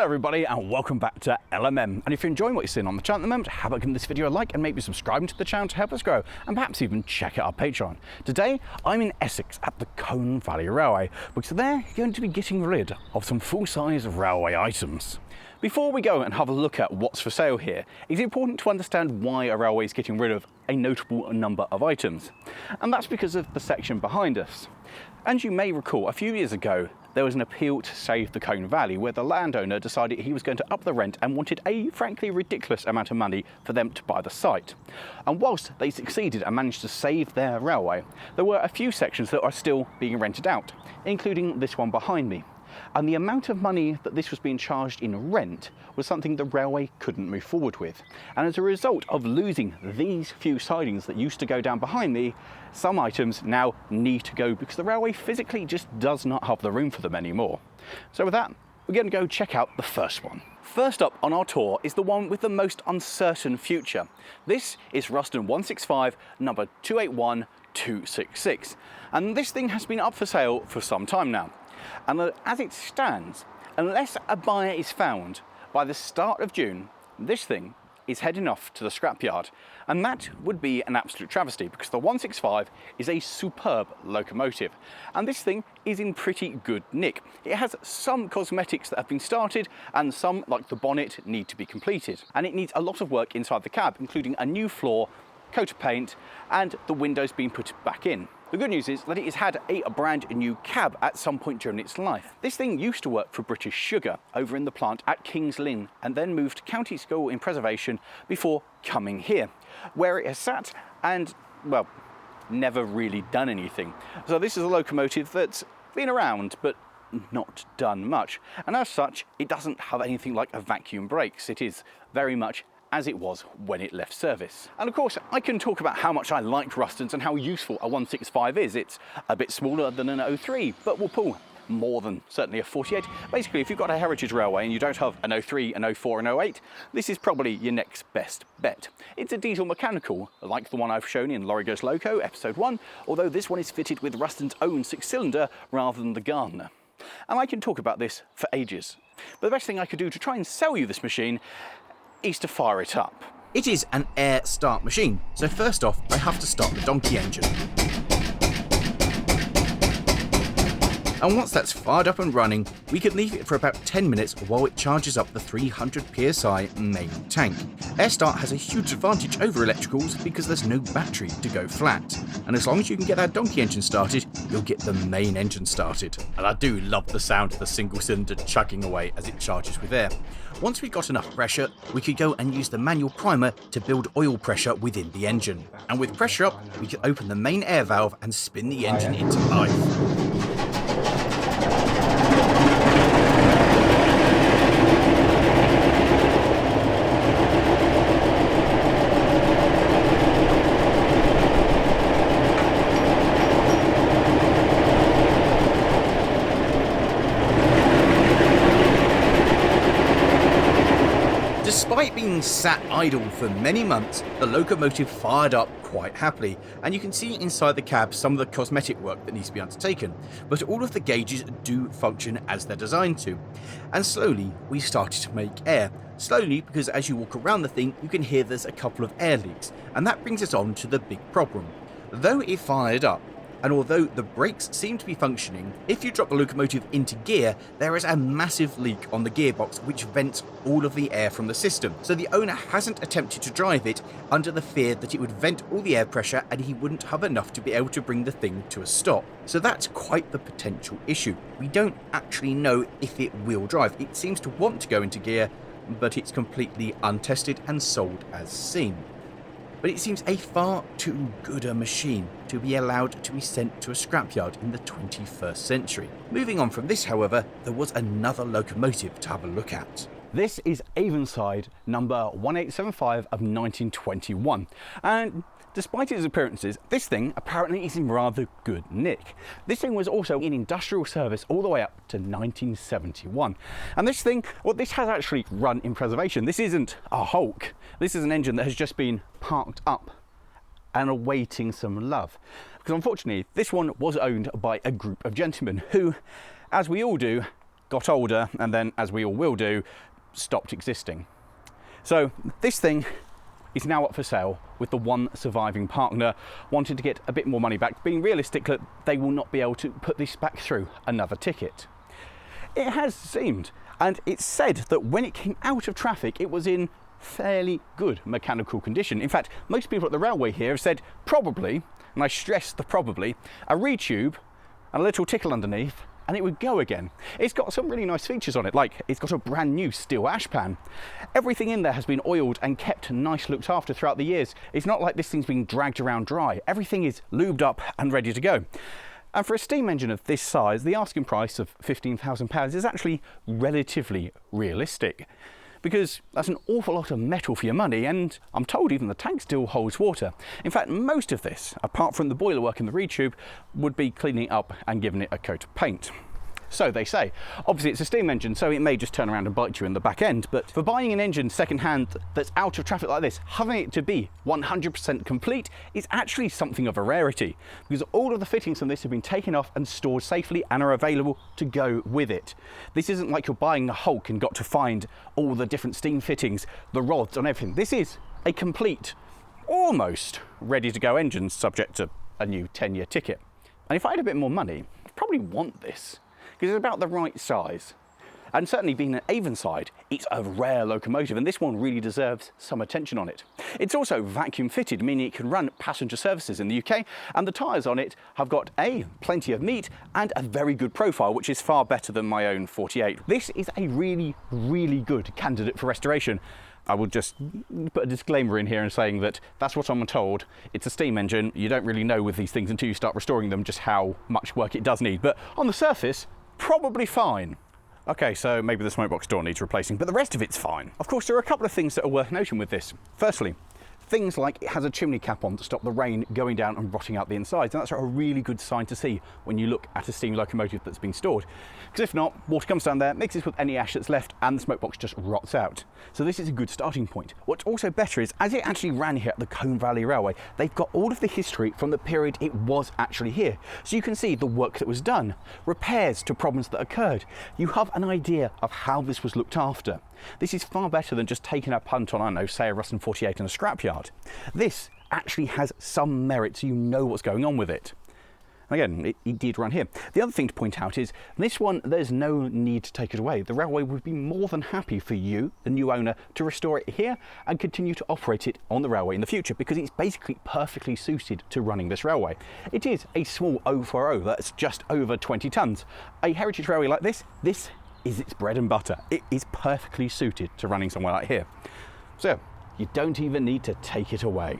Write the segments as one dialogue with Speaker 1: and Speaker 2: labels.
Speaker 1: Hello everybody and welcome back to LMM, and if you're enjoying what you're seeing on the channel at the moment, how about giving this video a like and maybe subscribing to the channel to help us grow, and perhaps even check out our Patreon. Today I'm in Essex at the Colne Valley Railway because they're going to be getting rid of some full-size railway items. Before we go and have a look at what's for sale here, it's important to understand why a railway is getting rid of a notable number of items, and that's because of the section behind us. As you may recall, a few years ago there was an appeal to save the Colne Valley where the landowner decided he was going to up the rent and wanted a frankly ridiculous amount of money for them to buy the site. And whilst they succeeded and managed to save their railway, there were a few sections that are still being rented out, including this one behind me. And the amount of money that this was being charged in rent was something the railway couldn't move forward with. And as a result of losing these few sidings that used to go down behind me, some items now need to go because the railway physically just does not have the room for them anymore. So with that, we're going to go check out the first one. First up on our tour is the one with the most uncertain future. This is Rustin 165 number 281266. And this thing has been up for sale for some time now. And as it stands, unless a buyer is found by the start of June, this thing is heading off to the scrapyard. And that would be an absolute travesty because the 165 is a superb locomotive. And this thing is in pretty good nick. It has some cosmetics that have been started and some, like the bonnet, need to be completed. And it needs a lot of work inside the cab, including a new floor, coat of paint, and the windows being put back in. The good news is that it has had a brand new cab at some point during its life. This thing used to work for British Sugar over in the plant at King's Lynn and then moved to County School in Preservation before coming here, where it has sat and, well, never really done anything. So this is a locomotive that's been around but not done much, and as such it doesn't have anything like a vacuum brakes. It is very much as it was when it left service. And of course, I can talk about how much I liked Rustins and how useful a 165 is. It's a bit smaller than an 03, but will pull more than certainly a 48. Basically, if you've got a heritage railway and you don't have an 03, an 04, an 08, this is probably your next best bet. It's a diesel mechanical, like the one I've shown in Lawrie Goes Loco, episode 1, although this one is fitted with Rustin's own 6-cylinder rather than the Gardner. And I can talk about this for ages. But the best thing I could do to try and sell you this machine is to fire it up.
Speaker 2: It is an air start machine, so first off I have to start the donkey engine. And once that's fired up and running, we can leave it for about 10 minutes while it charges up the 300 psi main tank. Air start has a huge advantage over electricals because there's no battery to go flat. And as long as you can get that donkey engine started, you'll get the main engine started. And I do love the sound of the single cylinder chugging away as it charges with air. Once we've got enough pressure, we could go and use the manual primer to build oil pressure within the engine. And with pressure up, we can open the main air valve and spin the engine into life. Despite being sat idle for many months, the locomotive fired up quite happily, and you can see inside the cab some of the cosmetic work that needs to be undertaken, but all of the gauges do function as they're designed to. And slowly we started to make air. Slowly because as you walk around the thing you can hear there's a couple of air leaks, and that brings us on to the big problem. Though it fired up, and although the brakes seem to be functioning, if you drop the locomotive into gear, there is a massive leak on the gearbox which vents all of the air from the system. So the owner hasn't attempted to drive it under the fear that it would vent all the air pressure and he wouldn't have enough to be able to bring the thing to a stop. So that's quite the potential issue. We don't actually know if it will drive. It seems to want to go into gear, but it's completely untested and sold as seen. But it seems a far too good a machine to be allowed to be sent to a scrapyard in the 21st century. Moving on from this, however, there was another locomotive to have a look at.
Speaker 1: This is Avonside number 1875 of 1921. And despite its appearances, this thing apparently is in rather good nick. This thing was also in industrial service all the way up to 1971. And this thing, well, this has actually run in preservation. This isn't a Hulk. This is an engine that has just been parked up and awaiting some love. Because unfortunately, this one was owned by a group of gentlemen who, as we all do, got older, and then, as we all will do, stopped existing. So this thing is now up for sale, with the one surviving partner wanting to get a bit more money back, being realistic that they will not be able to put this back through another ticket. It has seemed, and it's said that when it came out of traffic, it was in fairly good mechanical condition. In fact, most people at the railway here have said probably, and I stress the probably, a retube and a little tickle underneath, and it would go again. It's got some really nice features on it, like it's got a brand new steel ash pan. Everything in there has been oiled and kept nice looked after throughout the years. It's not like this thing's been dragged around dry. Everything is lubed up and ready to go. And for a steam engine of this size, the asking price of £15,000 is actually relatively realistic, because that's an awful lot of metal for your money, and I'm told even the tank still holds water. In fact, most of this, apart from the boiler work in the retube, would be cleaning up and giving it a coat of paint. So they say. Obviously it's a steam engine, so it may just turn around and bite you in the back end, but for buying an engine second-hand that's out of traffic like this, having it to be 100% complete is actually something of a rarity, because all of the fittings from this have been taken off and stored safely and are available to go with it. This isn't like you're buying a Hulk and got to find all the different steam fittings, the rods and everything. This is a complete, almost ready-to-go engine, subject to a new 10-year ticket. And if I had a bit more money, I'd probably want this, because it's about the right size. And certainly being an Avonside, it's a rare locomotive, and this one really deserves some attention on it. It's also vacuum fitted, meaning it can run passenger services in the UK, and the tyres on it have got plenty of meat and a very good profile, which is far better than my own 48. This is a really, really good candidate for restoration. I will just put a disclaimer in here and saying that that's what I'm told. It's a steam engine. You don't really know with these things until you start restoring them just how much work it does need. But on the surface, probably fine. Okay, so maybe the smokebox door needs replacing, but the rest of it's fine. Of course, there are a couple of things that are worth noting with this. Firstly, things like it has a chimney cap on to stop the rain going down and rotting out the insides, and that's a really good sign to see when you look at a steam locomotive that's been stored. Because if not, water comes down there, mixes with any ash that's left, and the smokebox just rots out. So this is a good starting point. What's also better is, as it actually ran here at the Colne Valley Railway, they've got all of the history from the period it was actually here. So you can see the work that was done, repairs to problems that occurred. You have an idea of how this was looked after. This is far better than just taking a punt on, I don't know, say a Rustin 48 in a scrapyard. This actually has some merit, so you know what's going on with it. Again, it did run here. The other thing to point out is, this one, there's no need to take it away. The railway would be more than happy for you, the new owner, to restore it here and continue to operate it on the railway in the future, because it's basically perfectly suited to running this railway. It is a small 040 that's just over 20 tonnes. A heritage railway like this is its bread and butter. It is perfectly suited to running somewhere like here. So you don't even need to take it away.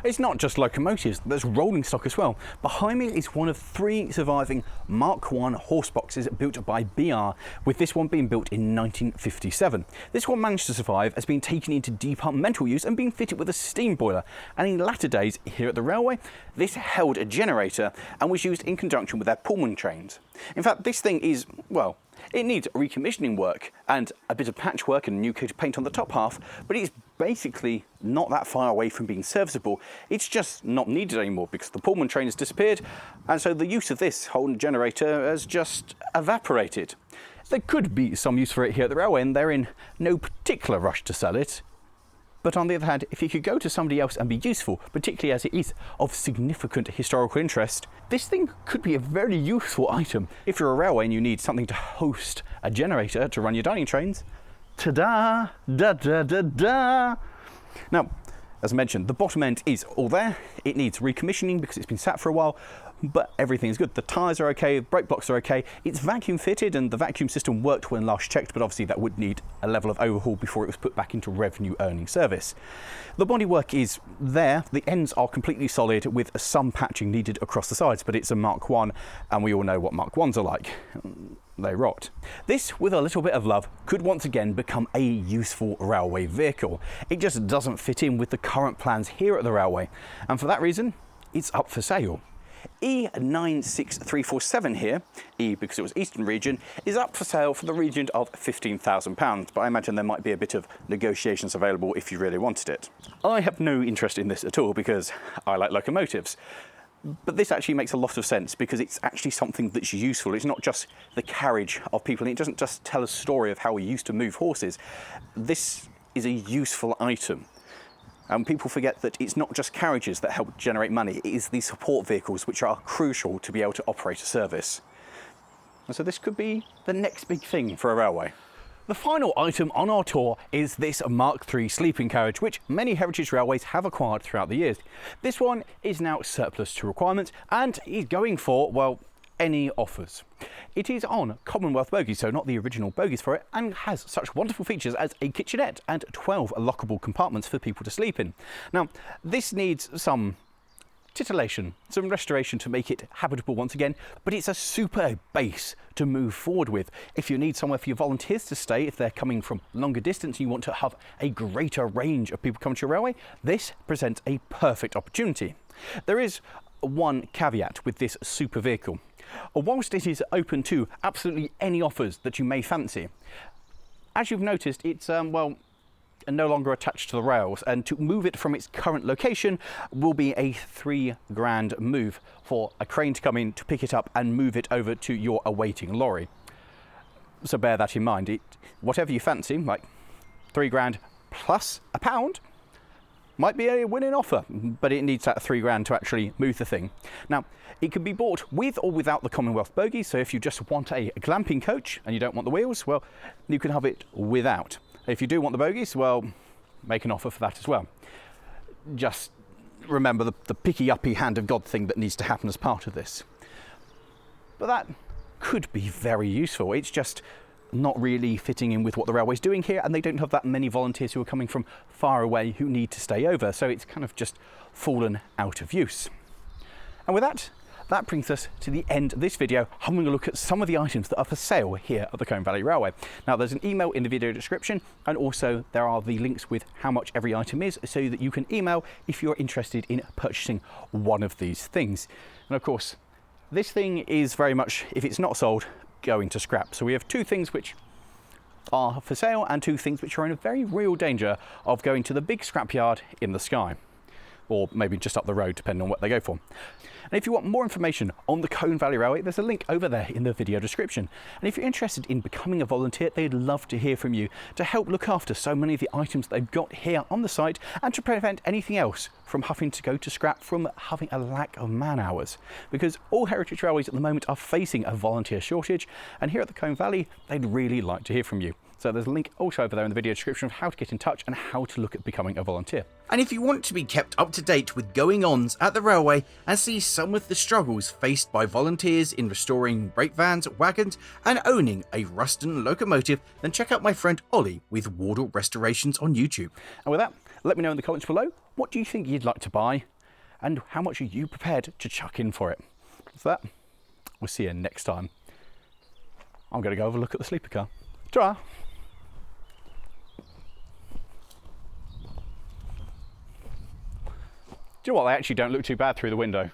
Speaker 1: It's not just locomotives, there's rolling stock as well. Behind me is one of 3 surviving Mark I horseboxes built by BR, with this one being built in 1957. This one managed to survive, has been taken into departmental use and been fitted with a steam boiler, and in latter days here at the railway, this held a generator and was used in conjunction with their Pullman trains. In fact, this thing is, well, it needs recommissioning work and a bit of patchwork and a new coat of paint on the top half, but it's basically not that far away from being serviceable. It's just not needed anymore because the Pullman train has disappeared, and so the use of this whole generator has just evaporated. There could be some use for it here at the railway, and they're in no particular rush to sell it. But on the other hand, if it could go to somebody else and be useful, particularly as it is of significant historical interest, this thing could be a very useful item. If you're a railway and you need something to host a generator to run your dining trains, ta-da, da-da-da-da. Now, as I mentioned, the bottom end is all there. It needs recommissioning because it's been sat for a while, but everything is good. The tyres are okay, brake blocks are okay. It's vacuum fitted and the vacuum system worked when last checked, but obviously that would need a level of overhaul before it was put back into revenue earning service. The bodywork is there. The ends are completely solid with some patching needed across the sides, but it's a Mark I and we all know what Mark Is are like. They rot. This, with a little bit of love, could once again become a useful railway vehicle. It just doesn't fit in with the current plans here at the railway, and for that reason, it's up for sale. E96347 here, E because it was Eastern region, is up for sale for the region of £15,000, but I imagine there might be a bit of negotiations available if you really wanted it. I have no interest in this at all because I like locomotives. But this actually makes a lot of sense because it's actually something that's useful. It's not just the carriage of people. It doesn't just tell a story of how we used to move horses. This is a useful item. And people forget that it's not just carriages that help generate money. It is the support vehicles which are crucial to be able to operate a service. And so this could be the next big thing for a railway. The final item on our tour is this Mk3 sleeping carriage, which many heritage railways have acquired throughout the years. This one is now surplus to requirements and is going for, well, any offers. It is on Commonwealth bogies, so not the original bogies for it, and has such wonderful features as a kitchenette and 12 lockable compartments for people to sleep in. Now, this needs some titillation, some restoration to make it habitable once again, but it's a super base to move forward with. If you need somewhere for your volunteers to stay, if they're coming from longer distance and you want to have a greater range of people coming to your railway, this presents a perfect opportunity. There is one caveat with this super vehicle. Whilst it is open to absolutely any offers that you may fancy, as you've noticed, it's well, no longer attached to the rails, and to move it from its current location will be a £3,000 move for a crane to come in to pick it up and move it over to your awaiting lorry. So bear that in mind. Whatever you fancy, like £3,000 plus £1 might be a winning offer, but it needs that £3,000 to actually move the thing. Now, it can be bought with or without the Commonwealth bogie, so if you just want a glamping coach and you don't want the wheels, well, you can have it without. If you do want the bogies, well, make an offer for that as well. Just remember the picky-uppy hand of God thing that needs to happen as part of this. But that could be very useful. It's just not really fitting in with what the railway's doing here, and they don't have that many volunteers who are coming from far away who need to stay over, so it's kind of just fallen out of use. And with that, that brings us to the end of this video, having a look at some of the items that are for sale here at the Colne Valley Railway. Now, there's an email in the video description, and also there are the links with how much every item is, so that you can email if you're interested in purchasing one of these things. And of course, this thing is very much, if it's not sold, going to scrap. So we have two things which are for sale and two things which are in a very real danger of going to the big scrapyard in the sky, or maybe just up the road, depending on what they go for. And if you want more information on the Colne Valley Railway, there's a link over there in the video description. And if you're interested in becoming a volunteer, they'd love to hear from you to help look after so many of the items they've got here on the site, and to prevent anything else from having to go to scrap from having a lack of man hours. Because all heritage railways at the moment are facing a volunteer shortage, and here at the Colne Valley, they'd really like to hear from you. So there's a link also over there in the video description of how to get in touch and how to look at becoming a volunteer.
Speaker 2: And if you want to be kept up to date with going-ons at the railway and see some of the struggles faced by volunteers in restoring brake vans, wagons and owning a Rustin locomotive, then check out my friend Ollie with Wardle Restorations on YouTube.
Speaker 1: And with that, let me know in the comments below, what do you think you'd like to buy and how much are you prepared to chuck in for it? For that, we'll see you next time. I'm going to go have a look at the sleeper car. Ta-ra! Do you know what, they actually don't look too bad through the window.